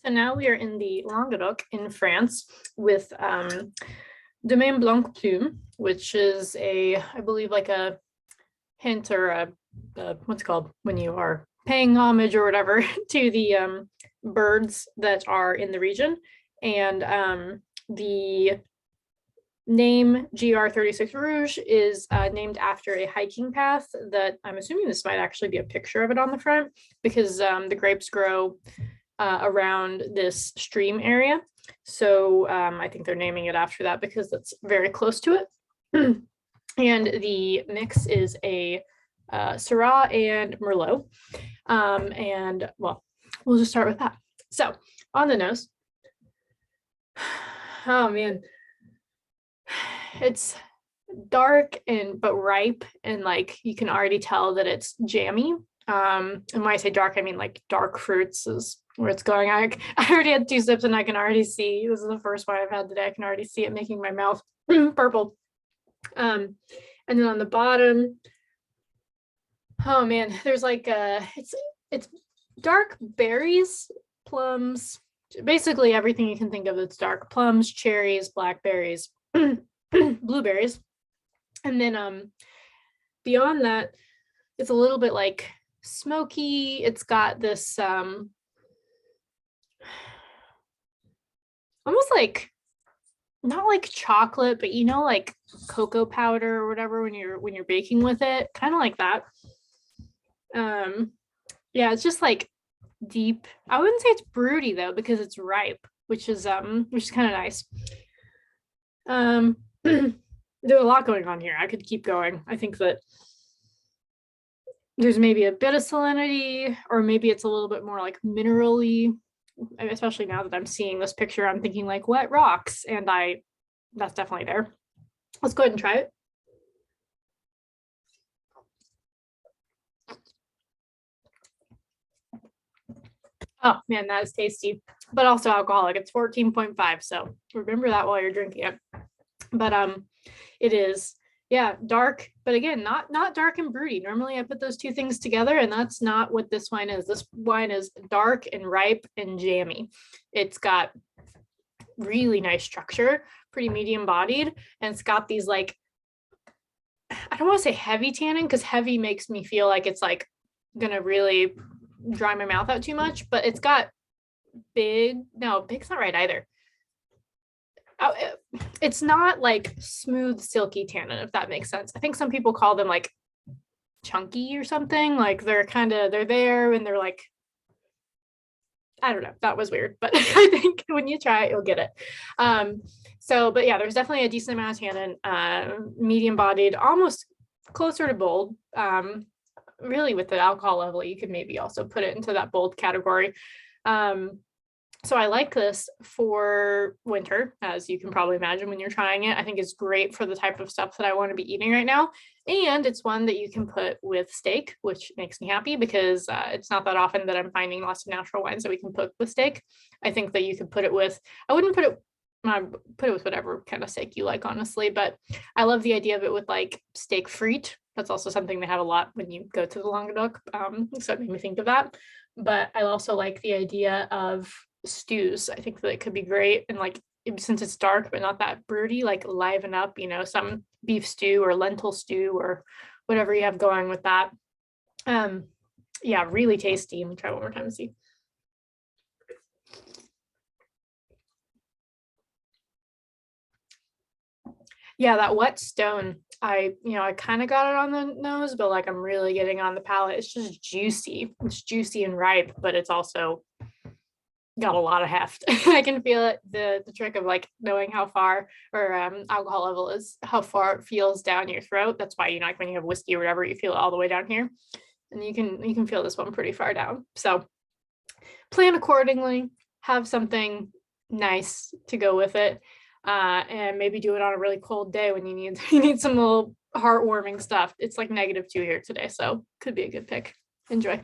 So now we are in the Languedoc in France with Domaine Blanc Plume, which is I believe like a hint or a what's it called when you are paying homage or whatever to the birds that are in the region. And the name GR36 Rouge is named after a hiking path that I'm assuming this might actually be a picture of it on the front, because the grapes grow around this stream area. So I think they're naming it after that because that's very close to it. And the mix is a Syrah and Merlot. And well, we'll just start with that. So on the nose, oh man, it's dark but ripe, and like you can already tell that it's jammy. And when I say dark, I mean like dark fruits is where it's going. I already had 2 sips and I can already see, this is the first one I've had today, I can already see it making my mouth purple. And then on the bottom, oh man, there's like it's dark berries, plums, basically everything you can think of that's dark. Plums, cherries, blackberries, blueberries. And then beyond that, it's a little bit like smoky. It's got this almost like, not like chocolate, but you know, like cocoa powder or whatever when you're baking with it, kind of like that. Yeah, it's just like deep. I wouldn't say it's broody though, because it's ripe, which is kind of nice. There's a lot going on here. I could keep going. I think that there's maybe a bit of salinity, or maybe it's a little bit more like minerally, especially now that I'm seeing this picture. I'm thinking like wet rocks, and that's definitely there. Let's go ahead and try it. Oh man, that is tasty, but also alcoholic. It's 14.5, so remember that while you're drinking it. But it is, yeah, dark, but again, not dark and broody. Normally I put those two things together, and that's not what this wine is. This wine is dark and ripe and jammy. It's got really nice structure, pretty medium bodied, and it's got these like, I don't want to say heavy tannin, because heavy makes me feel like it's like gonna really dry my mouth out too much, but it's got big's not right either. It's not like smooth silky tannin, if that makes sense. I think some people call them like chunky or something, like they're there and they're like, I don't know, that was weird, but I think when you try it you'll get it. But yeah, there's definitely a decent amount of tannin, medium bodied, almost closer to bold. Really with the alcohol level you could maybe also put it into that bold category. So I like this for winter, as you can probably imagine when you're trying it. I think it's great for the type of stuff that I want to be eating right now. And it's one that you can put with steak, which makes me happy, because it's not that often that I'm finding lots of natural wines that we can put with steak. I think that you could put it with, I wouldn't put it with whatever kind of steak you like, honestly, but I love the idea of it with like steak frite. That's also something they have a lot when you go to the Languedoc. So it made me think of that. But I also like the idea of stews. I think that it could be great, and like, since it's dark but not that broody, like liven up, some beef stew or lentil stew or whatever you have going with that. Yeah, really tasty. Let me try one more time and see. Yeah, that wet stone, I kind of got it on the nose, but like I'm really getting on the palate. It's just juicy. It's juicy and ripe, but it's also got a lot of heft. I can feel it. The trick of like knowing how far, or alcohol level is how far it feels down your throat. That's why, like when you have whiskey or whatever, you feel it all the way down here, and you can feel this one pretty far down. So plan accordingly, have something nice to go with it, and maybe do it on a really cold day when you need some little heartwarming stuff. It's like -2 here today, so could be a good pick. Enjoy.